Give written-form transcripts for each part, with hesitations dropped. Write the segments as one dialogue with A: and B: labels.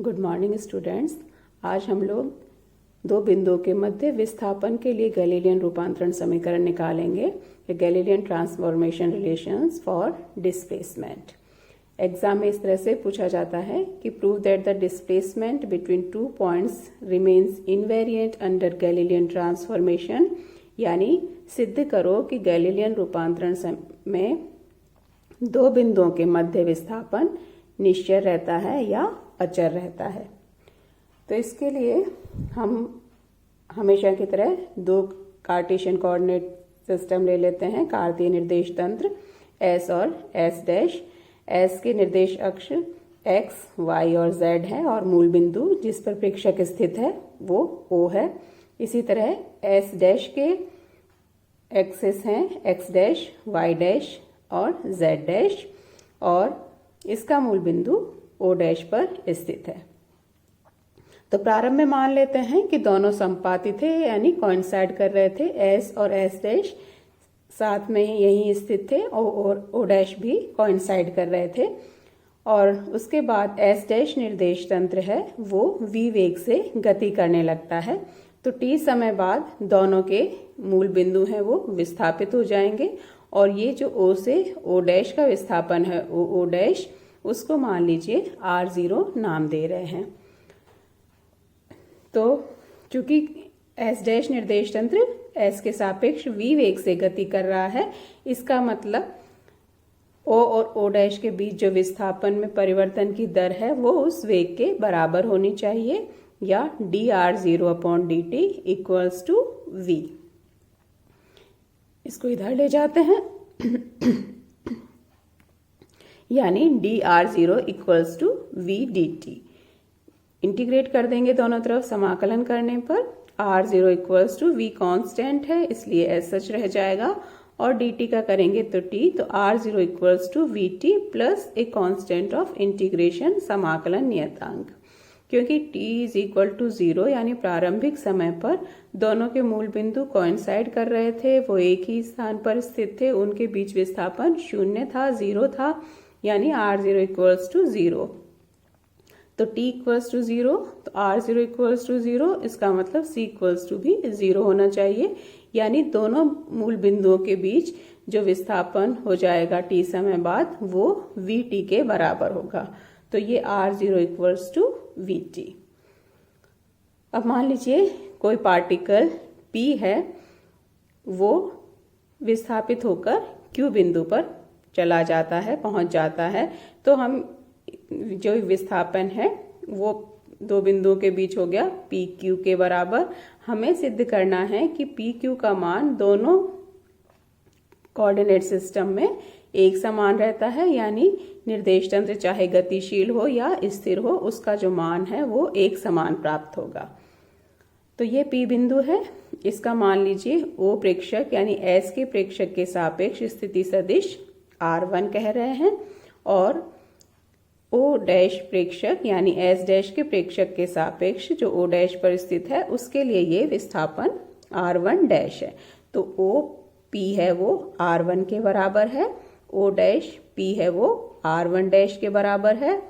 A: Good morning students. आज हम लोग दो बिंदुओं के मध्य विस्थापन के लिए गैलीलियन रूपांतरण समीकरण निकालेंगे, Galilean transformation relations for displacement. Exam में इस तरह से पूछा जाता है कि prove that the displacement between two points remains invariant under Galilean transformation, यानी सिद्ध करो कि गैलीलियन रूपांतरण में दो बिंदुओं के मध्य विस्थापन निश्चय रहता है या अचर रहता है। तो इसके लिए हम हमेशा की तरह दो कार्टेशियन कोऑर्डिनेट सिस्टम ले लेते हैं, कार्तीय निर्देश तंत्र एस और एस डैश। एस के निर्देश अक्ष एक्स, वाई और जेड है और मूल बिंदु जिस पर प्रेक्षक स्थित है वो ओ है। इसी तरह एस डैश के एक्सिस हैं एक्स डैश, वाई डैश और जेड डैश, और इसका मूल बिंदु ओ डैश पर स्थित है। तो प्रारंभ में मान लेते हैं कि दोनों संपाती थे, यानी कोइंसाइड कर रहे थे। एस और एस डैश साथ में ही यहीं स्थित थे और ओ डैश भी कोइंसाइड कर रहे थे। और उसके बाद एस डैश निर्देश तंत्र है वो v वेग से गति करने लगता है। तो t समय बाद दोनों के मूल बिंदु हैं वो विस्थापित हो जाएंगे, और ये जो O से O डैश का विस्थापन है O डैश, उसको मान लीजिए R0 नाम दे रहे हैं। तो चूंकि S डैश निर्देश तंत्र S के सापेक्ष v वेग से गति कर रहा है, इसका मतलब O और O डैश के बीच जो विस्थापन में परिवर्तन की दर है वो उस वेग के बराबर होनी चाहिए, या dr0/dt इक्वल्स टू v। इसको इधर ले जाते हैं यानी dr0 equals to v dt। Integrate कर देंगे दोनों तरफ समाकलन करने पर। r0 equals to v constant है इसलिए एज सच रह जाएगा, और dt का करेंगे तो t, तो r0 equals to vt plus a constant of integration समाकलन नियतांक। क्योंकि t इज इक्वल टू 0 यानी प्रारंभिक समय पर दोनों के मूल बिंदु कोइंसाइड कर रहे थे, वो एक ही स्थान पर स्थित थे, उनके बीच विस्थापन 0 था, 0 था, यानी r0 इक्वल्स टू 0। तो t इक्वल्स टू 0, तो r0 इक्वल्स टू 0, इसका मतलब c इक्वल्स टू भी 0 होना चाहिए, यानी दोनों मूल बिंदुओं के बीच जो विस्थापन हो जाएगा t समय बाद वो vt के बराबर होगा। तो ये r0 इक्वल्स टू vt। अब मान लीजिए कोई पार्टिकल p है, वो विस्थापित होकर q बिंदु पर चला जाता है, पहुंच जाता है। तो हम जो विस्थापन है वो दो बिंदुओं के बीच हो गया पी क्यू के बराबर। हमें सिद्ध करना है कि पी क्यू का मान दोनों कोऑर्डिनेट सिस्टम में एक समान रहता है, यानी निर्देश तंत्र चाहे गतिशील हो या स्थिर हो, उसका जो मान है वो एक समान प्राप्त होगा। तो ये पी बिंदु है, इसका मान लीजिए ओ प्रेक्षक यानी एस के प्रेक्षक के सापेक्ष स्थिति सदिश R1 कह रहे हैं, और ओ डैश प्रेक्षक यानी एस डैश के प्रेक्षक के सापेक्ष जो ओ डैश पर स्थित है उसके लिए ये विस्थापन R1 डैश है। तो ओ पी है वो R1 के बराबर है, ओ डैश पी है वो R1 डैश के बराबर है,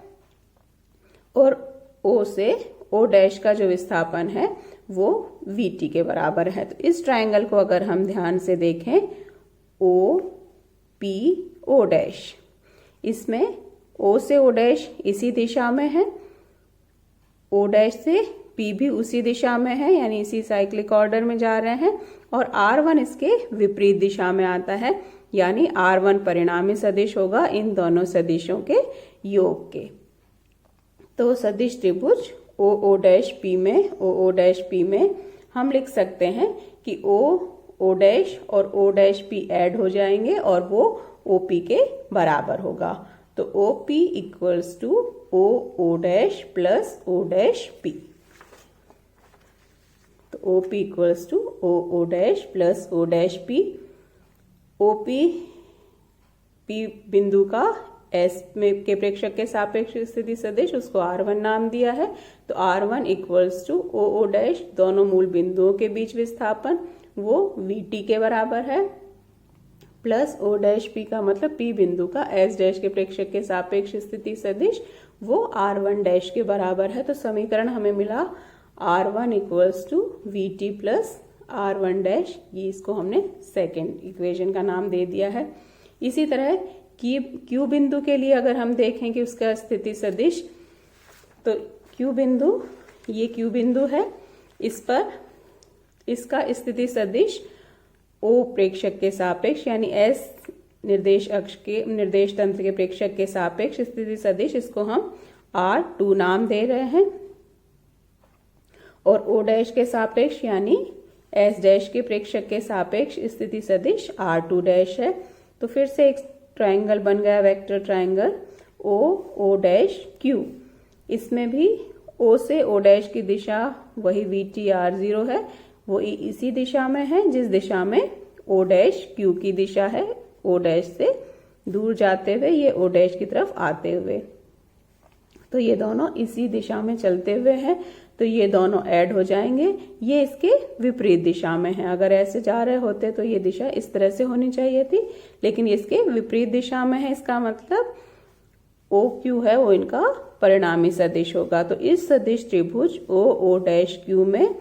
A: और ओ से ओ डैश का जो विस्थापन है वो VT के बराबर है। तो इस ट्रायंगल को अगर हम ध्यान से देखें, ओ पी ओ डैश, इसमें O से O डैश इसी दिशा में है, O डैश से P भी उसी दिशा में है, यानी इसी साइक्लिक ऑर्डर में जा रहे हैं, और R1 इसके विपरीत दिशा में आता है, यानी R1 परिणामी सदिश होगा इन दोनों सदिशों के योग के। तो सदिश त्रिभुज O डैश P में O डैश P में हम लिख सकते हैं कि O डैश और O डैश P ऐड हो जाएंगे और वो OP के बराबर होगा। तो OP equals to O dash plus O dash P। तो OP equals to O dash plus O dash P। OP P बिंदु का S में के प्रेक्षक के सापेक्ष स्थिति सदिश, उसको R1 नाम दिया है। तो R1 equals to O dash, दोनों मूल बिंदुओं के बीच विस्थापन वो VT के बराबर है, प्लस O डैश P का मतलब P बिंदु का S डैश के प्रेक्षक के सापेक्ष स्थिति सदिश वो R1 डैश के बराबर है। तो समीकरण हमें मिला R1 equals to VT plus R1 dash, ये इसको हमने सेकेंड इक्वेशन का नाम दे दिया है। इसी तरह Q बिंदु के लिए अगर हम देखें कि उसका स्थिति सदिश, तो Q बिंदु, ये Q बिंदु है, इस पर इसका स्थिति सदिश O प्रेक्षक के सापेक्ष यानी S निर्देश अक्ष के निर्देश तंत्र के प्रेक्षक के सापेक्ष स्थिति सदिश, इसको हम R2 नाम दे रहे हैं। और O डैश के सापेक्ष यानी S डैश के प्रेक्षक के सापेक्ष स्थिति सदिश R2 डैश है। तो फिर से एक ट्रायंगल बन गया, vector triangle O dash Q। इसमें भी O से O डैश की दिशा वही VT R0 है, वो इसी दिशा में है जिस दिशा में O डैश Q की दिशा है, O डैश से दूर जाते हुए, ये O डैश की तरफ आते हुए। तो ये दोनों इसी दिशा में चलते हुए हैं, तो ये दोनों ऐड हो जाएंगे। ये इसके विपरीत दिशा में है, अगर ऐसे जा रहे होते तो ये दिशा इस तरह से होनी चाहिए थी, लेकिन इसके विपरीत दिशा में है। इसका मतलब OQ है वो इनका परिणामी सदिश होगा। तो इस सदिश त्रिभुज O डैश Q में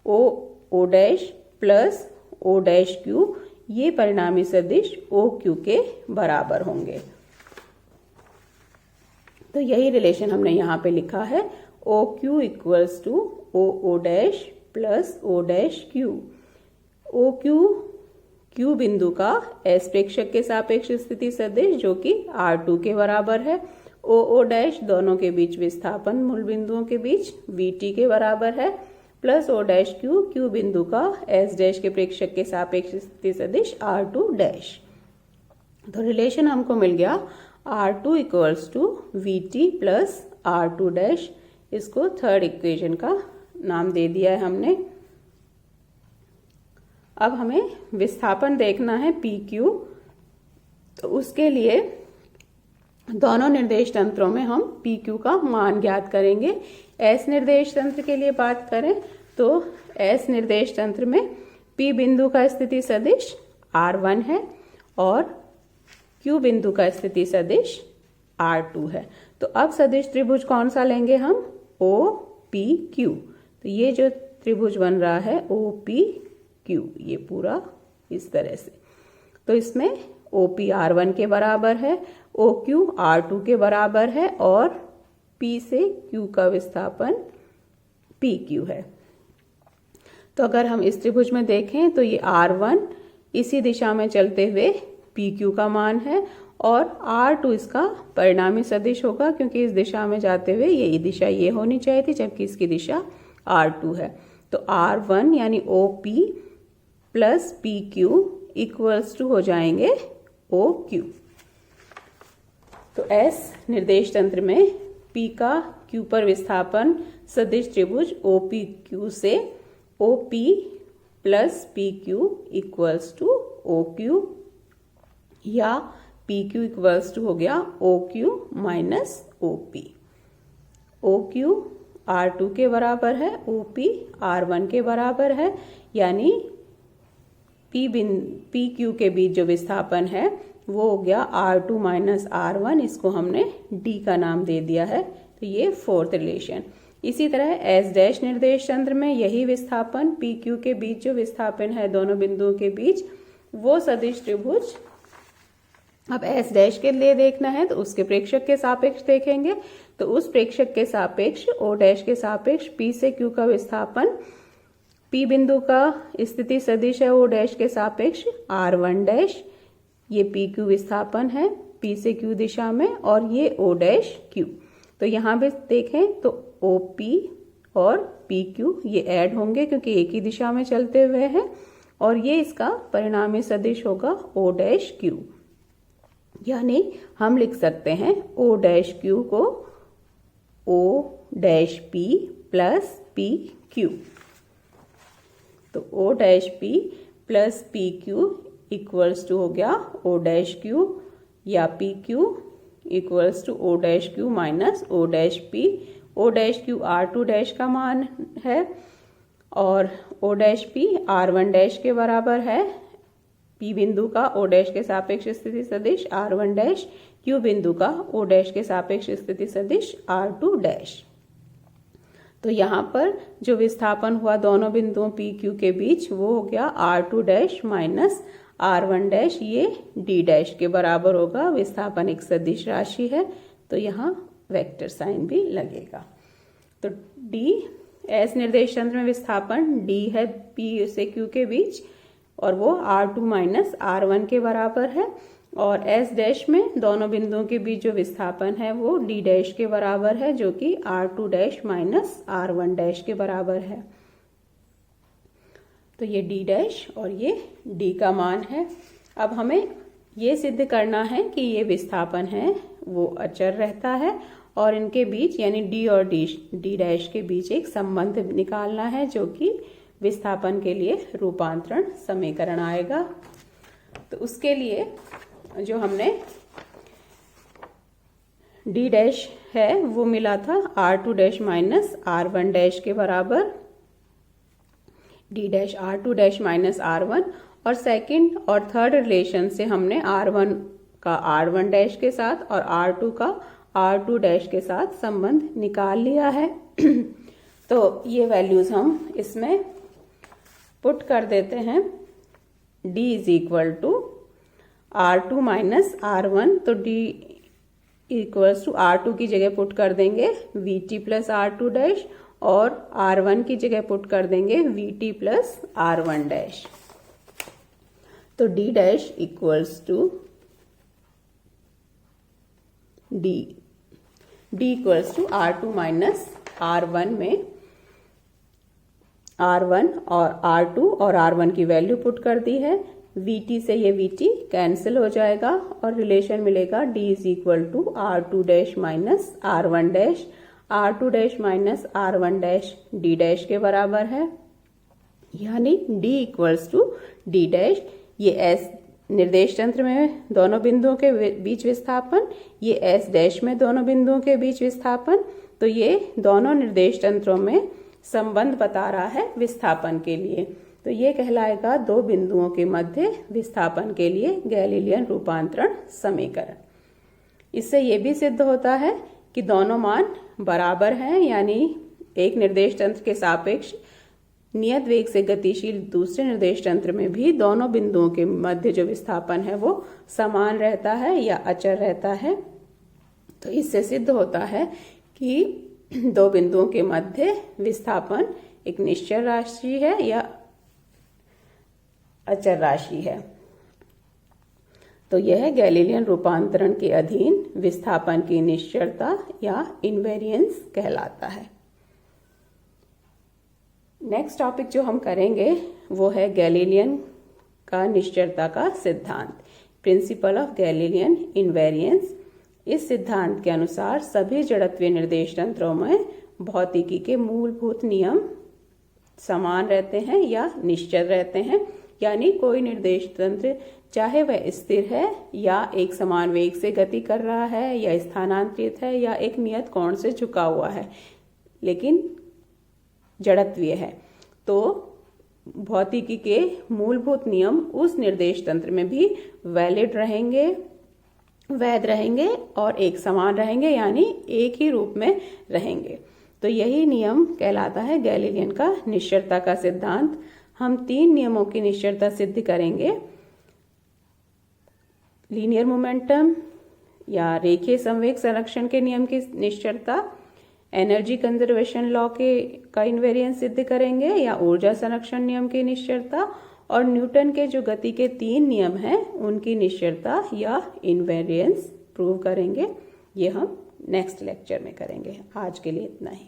A: O dash plus O dash Q, ये परिणामी सदिश OQ के बराबर होंगे। तो यही रिलेशन हमने यहाँ पे लिखा है, OQ equals to O dash plus O dash Q। OQ Q बिंदु का S प्रेक्षक के सापेक्ष स्थिति सदिश जो कि R2 के बराबर है। O डैश दोनों के बीच विस्थापन मूल बिंदुओं के बीच VT के बराबर है, प्लस O डैश Q बिंदु का S डैश के प्रेक्षक के सापेक्ष स्थिति सदिश R2 डैश। तो रिलेशन हमको मिल गया R2 equals to VT plus R2 dash. इसको थर्ड इक्वेशन का नाम दे दिया है हमने। अब हमें विस्थापन देखना है PQ। तो उसके लिए दोनों निर्देश तंत्रों में हम PQ का मान ज्ञात करेंगे। S निर्देश तंत्र के लिए बात करें तो S निर्देश तंत्र में P बिंदु का स्थिति सदिश R1 है और Q बिंदु का स्थिति सदिश R2 है। तो अब सदिश त्रिभुज कौन सा लेंगे हम? OPQ। तो ये जो त्रिभुज बन रहा है OPQ, ये पूरा इस तरह से। तो इसमें OP R1 के बराबर है, OQ R2 के बराबर है और P से Q का विस्थापन PQ है। तो अगर हम इस त्रिभुज में देखें तो ये R1 इसी दिशा में चलते हुए PQ का मान है और R2 इसका परिणामी सदिश होगा, क्योंकि इस दिशा में जाते हुए यही दिशा ये होनी चाहिए थी, जबकि इसकी दिशा R2 है। तो R1 यानी OP plus PQ equals to हो जाएंगे OQ। तो S निर्देश तंत्र में P का Q पर विस्थापन सदिश त्रिभुज OPQ से OP plus PQ equals to OQ, या PQ इक्वल्स टू हो गया OQ minus OP। OQ R2 के बराबर है, OP R1 के बराबर है, यानी PQ के बीच जो विस्थापन है वो हो गया R2 माइनस R1, इसको हमने D का नाम दे दिया है। तो ये फोर्थ रिलेशन। इसी तरह S डैश निर्देश तंत्र में यही विस्थापन PQ के बीच जो विस्थापन है दोनों बिंदुओं के बीच, वो सदिश त्रिभुज अब S डैश के लिए देखना है तो उसके प्रेक्षक के सापेक्ष देखेंगे। तो उस प्रेक्षक के सापेक्ष O डैश के सापेक्ष P से Q का विस्थापन, P बिंदु का स्थिति सदिश है O डैश के सापेक्ष R1 डैश, ये PQ विस्थापन है P से Q दिशा में, और ये O डैश Q। तो यहाँ भी देखें तो OP और PQ ये ऐड होंगे क्योंकि एक ही दिशा में चलते हुए हैं, और ये इसका परिणामी सदिश होगा O डैश Q। यानी हम लिख सकते हैं O डैश Q को O dash P plus PQ। तो O dash P plus PQ equals to हो गया O डैश Q, या PQ equals to O dash Q minus O dash P। O dash Q R2 dash का मान है और O dash P R1 dash के बराबर है। P बिंदु का O डैश के सापेक्ष स्थिति सदिश R1 डैश, Q बिंदु का O डैश के सापेक्ष स्थिति सदिश R2 डैश। तो यहाँ पर जो विस्थापन हुआ दोनों बिंदुओं P Q के बीच वो हो गया R2 dash minus R1 dash, ये D डैश के बराबर होगा। विस्थापन एक सदिश राशि है तो यहाँ वेक्टर साइन भी लगेगा। तो D S निर्देश तंत्र में विस्थापन D है P से Q के बीच और वो R2 माइनस R1 के बराबर है, और S डैश में दोनों बिंदुओं के बीच जो विस्थापन है वो D डैश के बराबर है, जो कि R2 dash minus R1 dash के बराबर है। तो ये D डैश और ये D का मान है। अब हमें ये सिद्ध करना है कि ये विस्थापन है वो अचर रहता है और इनके बीच यानी D और D डैश के बीच एक संबंध निकालना है, जो कि विस्थापन के लिए रूपांतरण समीकरण आएगा। तो उसके लिए जो हमने D डैश है वो मिला था R2 dash minus R1 dash के बराबर, D dash R2 dash minus R1, और सेकंड और थर्ड रिलेशन से हमने R1 का R1 डैश के साथ और R2 का R2 डैश के साथ संबंध निकाल लिया है। तो ये वैल्यूज हम इसमें पुट कर देते हैं। D is equal to R2 minus R1, तो D इक्वल्स टू R2 की जगह पुट कर देंगे VT प्लस R2 डैश और R1 की जगह पुट कर देंगे VT प्लस R1 डैश। तो D dash equals to D equals to R2 minus R1 में R1 और R2 और R1 की वैल्यू पुट कर दी है। VT से ये VT कैंसिल हो जाएगा और रिलेशन मिलेगा D is equal to R2 dash minus R1 dash. R2 dash minus R1 dash D dash के बराबर है, यानी D equals to D dash. ये S निर्देश तंत्र में दोनों बिंदुओं के बीच विस्थापन, ये S डैश में दोनों बिंदुओं के बीच विस्थापन। तो ये दोनों निर्देश तंत्रों में संबंध बता रहा है विस्थापन के लिए। तो ये कहलाएगा दो बिंदुओं के मध्य विस्थापन के लिए गैलीलियन रूपांतरण समीकरण। इससे ये भी सिद्ध होता है कि दोनों मान बराबर हैं, यानी एक निर्देश तंत्र के सापेक्ष नियत वेग से गतिशील दूसरे निर्देश तंत्र में भी दोनों बिंदुओं के मध्य जो विस्थापन है वो समान रहता है या अचर रहता है। तो इससे सिद्ध होता है कि दो बिंदुओं के मध्य विस्थापन एक निश्चल राशि है या अचर राशि है। तो यह गैलीलियन रूपांतरण के अधीन विस्थापन की निश्चलता या इनवेरियंस कहलाता है। नेक्स्ट टॉपिक जो हम करेंगे वो है गैलीलियन का निश्चलता का सिद्धांत, प्रिंसिपल ऑफ गैलीलियन इनवेरियंस। इस सिद्धांत के अनुसार सभी जड़त्वीय निर्देश तंत्रों में भौतिकी के मूलभूत नियम समान रहते हैं या निश्चल रहते हैं, यानी कोई निर्देश तंत्र चाहे वह स्थिर है या एक समान वेग से गति कर रहा है या स्थानांतरित है या एक नियत कोण से झुका हुआ है, लेकिन जड़त्वीय है, तो भौतिकी के मूलभूत नियम उस निर्देश तंत्र में भी वैलिड रहेंगे, वैध रहेंगे और एक समान रहेंगे, यानी एक ही रूप में रहेंगे। तो यही नियम कहलाता है गैलीलियन का निश्चलता का सिद्धांत। हम तीन नियमों की निश्चलता सिद्ध करेंगे। लीनियर मोमेंटम या रेखीय संवेग संरक्षण के नियम की निश्चलता, एनर्जी कंजर्वेशन लॉ का इनवेरियंस सिद्ध करेंगे या ऊर्जा संरक्षण नियम की निश्चलता, और न्यूटन के जो गति के तीन नियम हैं उनकी निश्चलता या इनवेरियंस प्रूव करेंगे। ये हम नेक्स्ट लेक्चर में करेंगे। आज के लिए इतना ही।